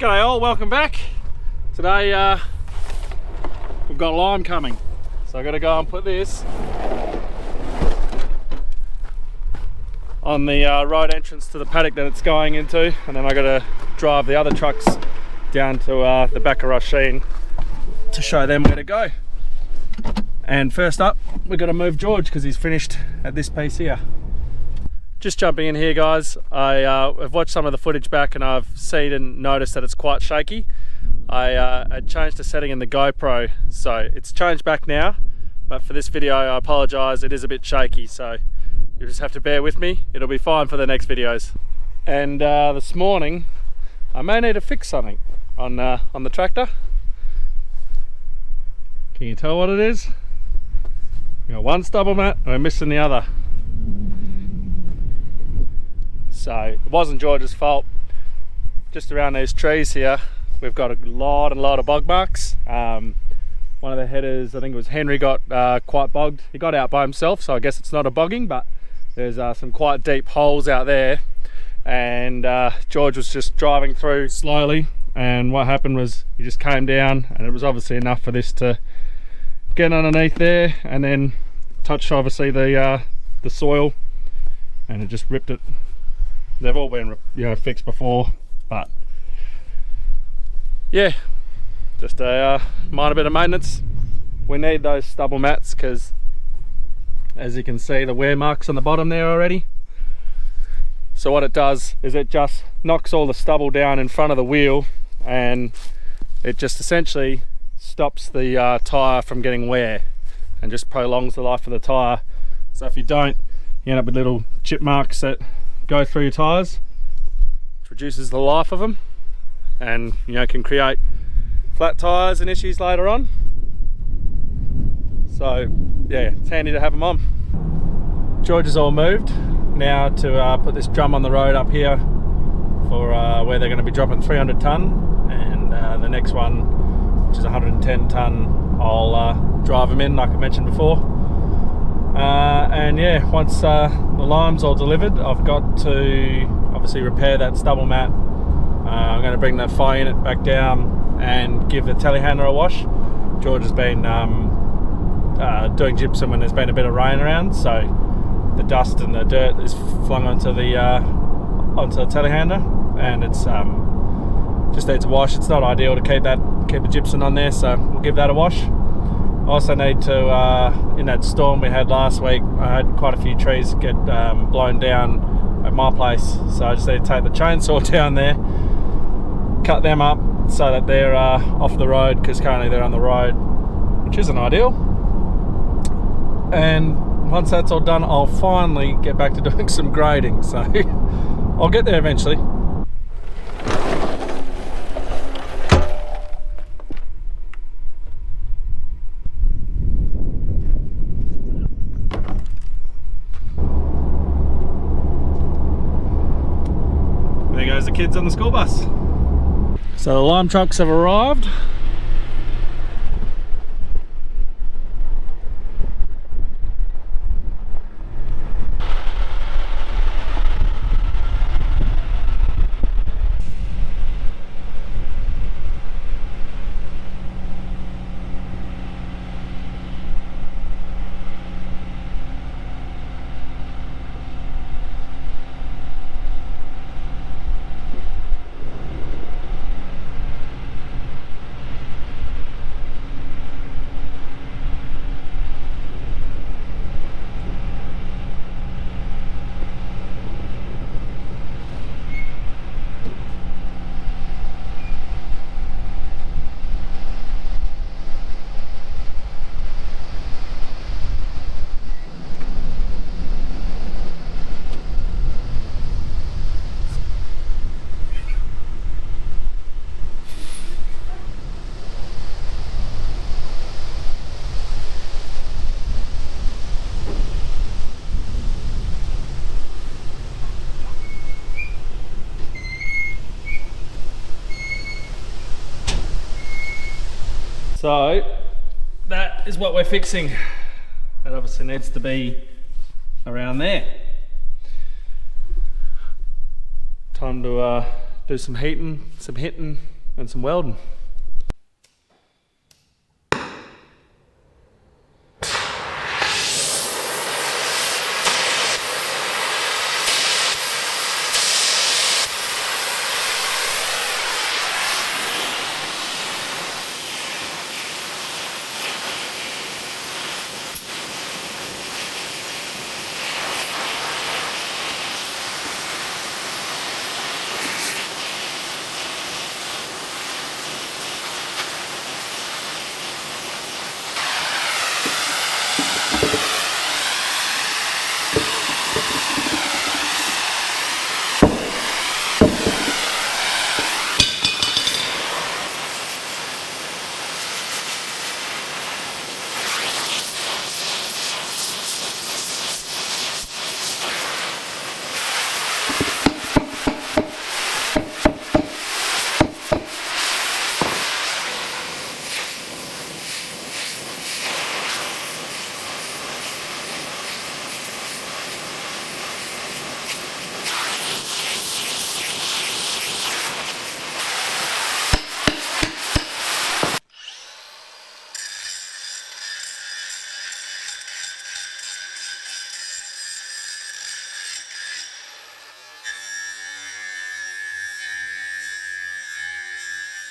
G'day all, welcome back. Today we've got lime coming, so I've got to go and put this on the road entrance to the paddock that it's going into, and then I've got to drive the other trucks down to the back of Rasheen to show them where to go. And first up, we've got to move George because he's finished at this piece here. Just jumping in here, guys. I've watched some of the footage back and I've seen and noticed that it's quite shaky. I changed the setting in the GoPro, so it's changed back now, but for this video I apologise, it is a bit shaky, so you just have to bear with me. It'll be fine for the next videos. And this morning I may need to fix something on the tractor. Can you tell what it is? We got one stubble mat and we're missing the other. So it wasn't George's fault. Just around these trees here, we've got a lot of bog marks. One of the headers, I think it was Henry, got quite bogged. He got out by himself, so I guess it's not a bogging, but there's some quite deep holes out there. And George was just driving through slowly, and what happened was he just came down, and it was obviously enough for this to get underneath there, and then touched obviously the soil, and it just ripped it. They've all been, fixed before, but yeah, just a minor bit of maintenance. We need those stubble mats because, as you can see, the wear marks on the bottom there already. So what it does is it just knocks all the stubble down in front of the wheel, and it just essentially stops the tyre from getting wear and just prolongs the life of the tyre. So if you don't, you end up with little chip marks that go through your tyres, which reduces the life of them, and can create flat tyres and issues later on. So yeah, it's handy to have them on. George is all moved now to put this drum on the road up here for where they're going to be dropping 300 tonne, and the next one, which is 110 tonne, I'll drive them in like I mentioned before. And yeah, once the lime's all delivered, I've got to obviously repair that stubble mat. I'm going to bring the fire unit back down and give the telehandler a wash. George has been doing gypsum when there's been a bit of rain around, so the dust and the dirt is flung onto the telehandler, and it's just needs a wash. It's not ideal to keep the gypsum on there, so we'll give that a wash. I also need to, in that storm we had last week, I had quite a few trees get blown down at my place, so I just need to take the chainsaw down there, cut them up so that they're off the road, because currently they're on the road, which isn't ideal. And once that's all done, I'll finally get back to doing some grading, so I'll get there eventually. There goes the kids on the school bus. So the lime trucks have arrived. So that is what we're fixing. That obviously needs to be around there. Time to do some heating, some hitting, and some welding.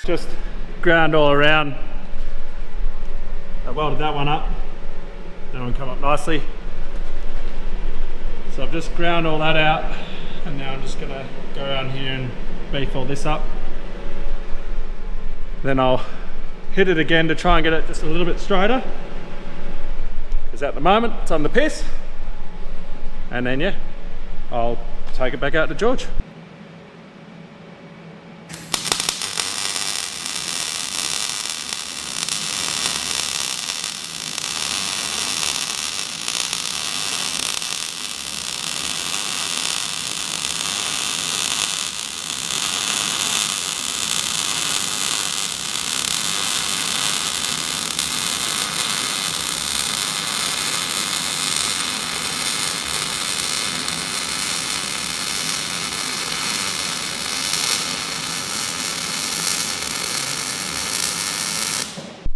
Just ground all around. I welded that one up. That one come up nicely. So I've just ground all that out, and now I'm just gonna go around here and beef all this up. Then I'll hit it again to try and get it just a little bit straighter, because at the moment it's on the piss. And then yeah, I'll take it back out to George.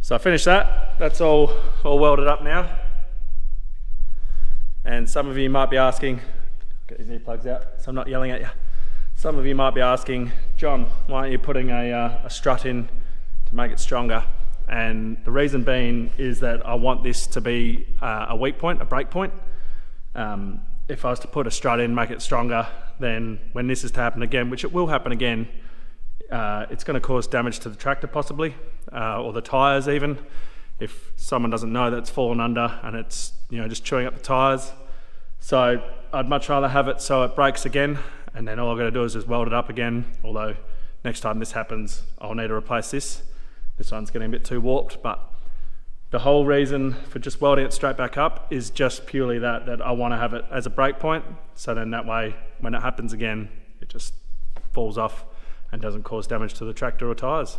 So I finished that. That's all welded up now. And some of you might be asking, get these earplugs out so I'm not yelling at you. Some of you might be asking, John, why aren't you putting a strut in to make it stronger? And the reason being is that I want this to be a weak point, a break point. If I was to put a strut in, make it stronger, then when this is to happen again, which it will happen again, it's going to cause damage to the tractor possibly, or the tyres even, if someone doesn't know that it's fallen under and it's, you know, just chewing up the tyres. So I'd much rather have it so it breaks again, and then all I've got to do is just weld it up again. Although next time this happens, I'll need to replace this. This one's getting a bit too warped, but the whole reason for just welding it straight back up is just purely that I want to have it as a break point, so then that way when it happens again, it just falls off and doesn't cause damage to the tractor or tyres.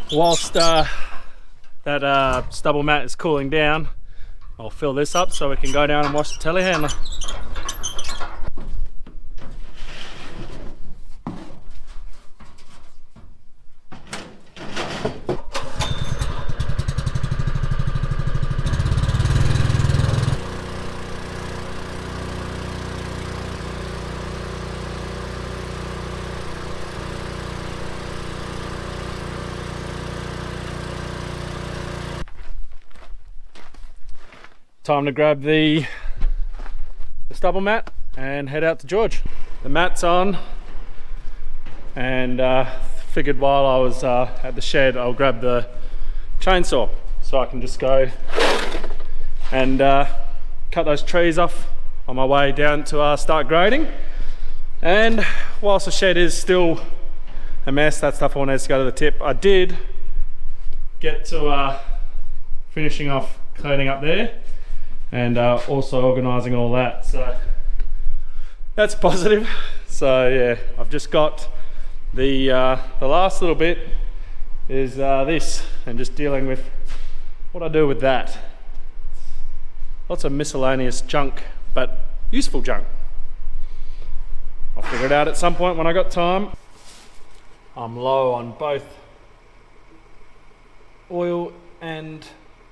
Whilst that stubble mat is cooling down, I'll fill this up so we can go down and wash the telehandler. Time to grab the stubble mat and head out to George. The mat's on, and figured while I was at the shed I'll grab the chainsaw so I can just go and cut those trees off on my way down to start grading. And whilst the shed is still a mess, that stuff all needs to go to the tip. I did get to finishing off cleaning up there and also organising all that, so that's positive. So yeah, I've just got the last little bit is this, and just dealing with what I do with that. Lots of miscellaneous junk, but useful junk. I'll figure it out at some point when I got time. I'm low on both oil and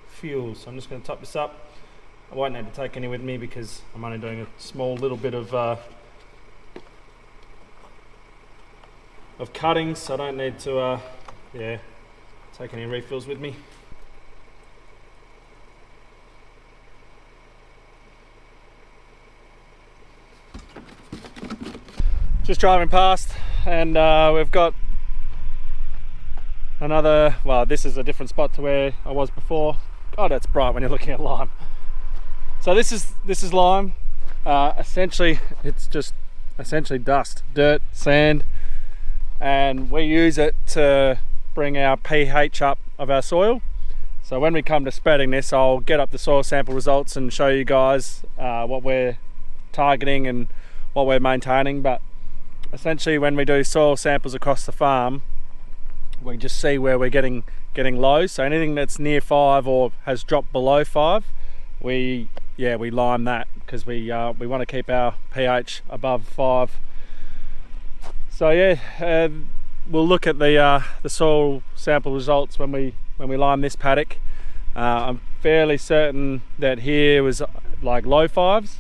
fuel, so I'm just going to top this up. I won't need to take any with me because I'm only doing a small little bit of cutting, so I don't need to take any refills with me. Just driving past, and we've got another, well, this is a different spot to where I was before. God, that's bright when you're looking at lime. So this is lime. Essentially, it's just essentially dust, dirt, sand, and we use it to bring our pH up of our soil. So when we come to spreading this, I'll get up the soil sample results and show you guys what we're targeting and what we're maintaining. But essentially, when we do soil samples across the farm, we just see where we're getting low. So anything that's near 5 or has dropped below 5, we lime that, because we want to keep our pH above 5. So yeah, we'll look at the soil sample results when we lime this paddock. I'm fairly certain that here was like low 5s.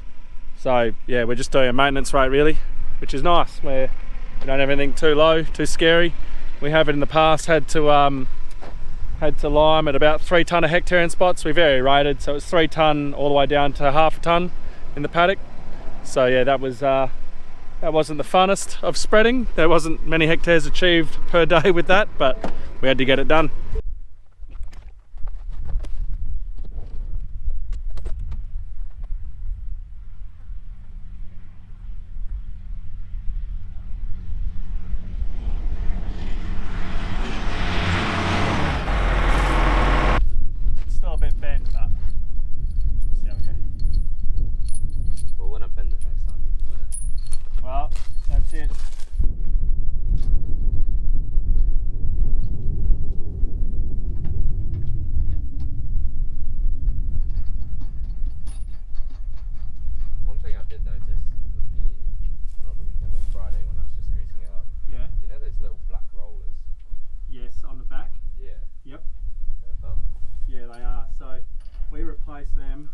So yeah, we're just doing a maintenance rate really, which is nice, where we don't have anything too low, too scary. We have it in the past had to lime at about 3 tonne a hectare in spots. We vary rated, so it's 3 tonne all the way down to half a tonne in the paddock. So yeah, that wasn't the funnest of spreading. There wasn't many hectares achieved per day with that, but we had to get it done. Them,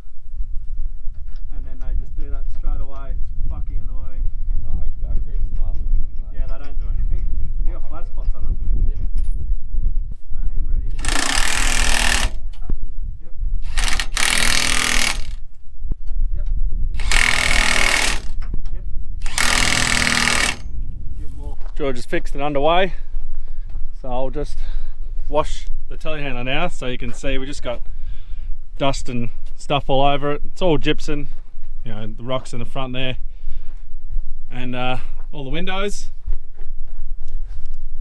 and then they just do that straight away. It's fucking annoying. Oh, I agree with them up. Yeah, they don't do anything. They got flat spots on them. Yeah. I am ready. Yep. Give more. George is fixed and underway, so I'll just wash the telehandler now, so you can see we just got dust and stuff all over it. It's all gypsum, you know, the rocks in the front there, and all the windows.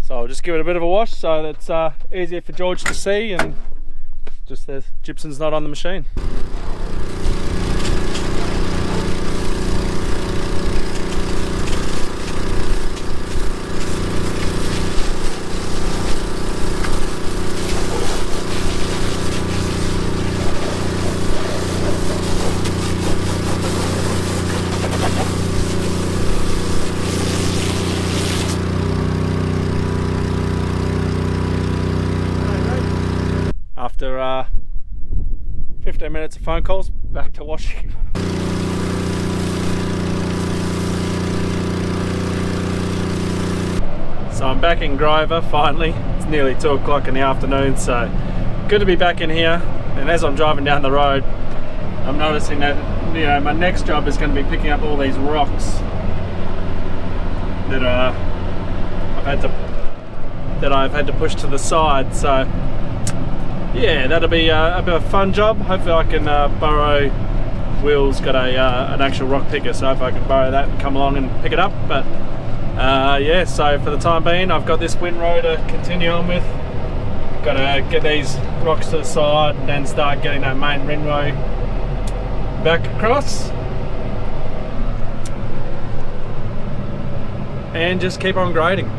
So I'll just give it a bit of a wash so that's easier for George to see, and just the gypsum's not on the machine. After 15 minutes of phone calls, back to washing. So I'm back in Grover finally. It's nearly 2 o'clock in the afternoon, so good to be back in here. And as I'm driving down the road, I'm noticing that, you know, my next job is going to be picking up all these rocks that I've had to push to the side. So yeah, that'll be a bit of a fun job. Hopefully I can borrow, Will's got an actual rock picker, so if I can borrow that and come along and pick it up. But yeah, so for the time being I've got this windrow to continue on with, Gotta get these rocks to the side and then start getting that main ring-row back across. And just keep on grading.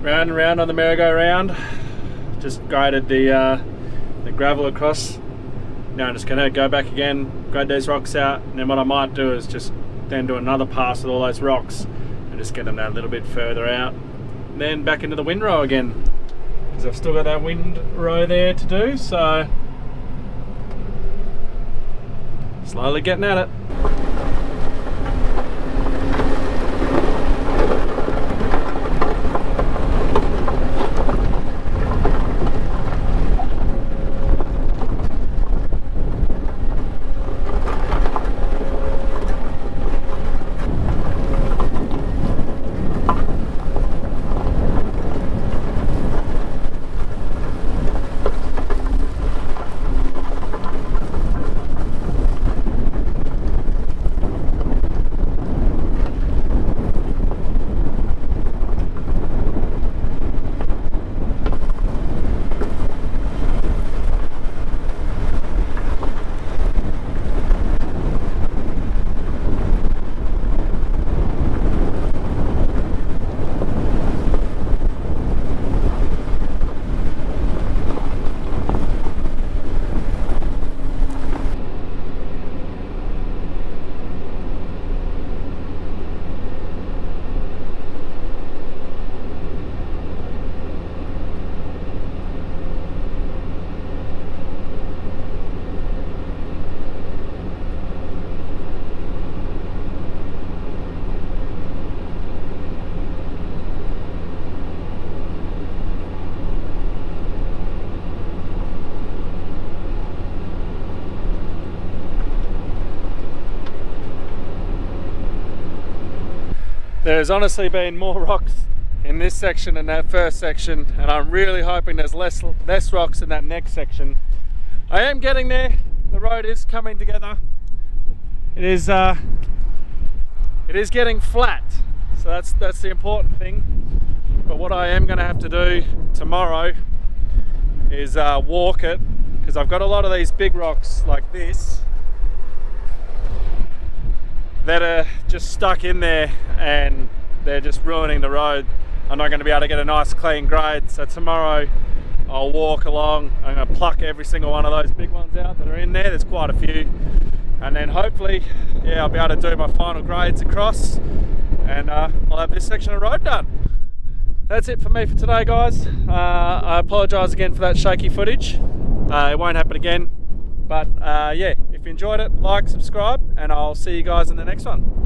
Round and round on the merry-go-round. Just graded the gravel across. Now I'm just gonna go back again, grade these rocks out, and then what I might do is just then do another pass with all those rocks and just get them that little bit further out. And then back into the windrow again, because I've still got that windrow there to do, so slowly getting at it. There's honestly been more rocks in this section than that first section, and I'm really hoping there's less rocks in that next section. I am getting there. The road is coming together. It is getting flat, so that's the important thing. But what I am going to have to do tomorrow is walk it, because I've got a lot of these big rocks like this that are just stuck in there and they're just ruining the road. I'm not going to be able to get a nice clean grade, so tomorrow I'll walk along. I'm going to pluck every single one of those big ones out that are in there. There's quite a few, and then hopefully, yeah, I'll be able to do my final grades across, and I'll have this section of road done. That's it for me for today, guys. I apologise again for that shaky footage. It won't happen again. But yeah, if you enjoyed it, like, subscribe, and I'll see you guys in the next one.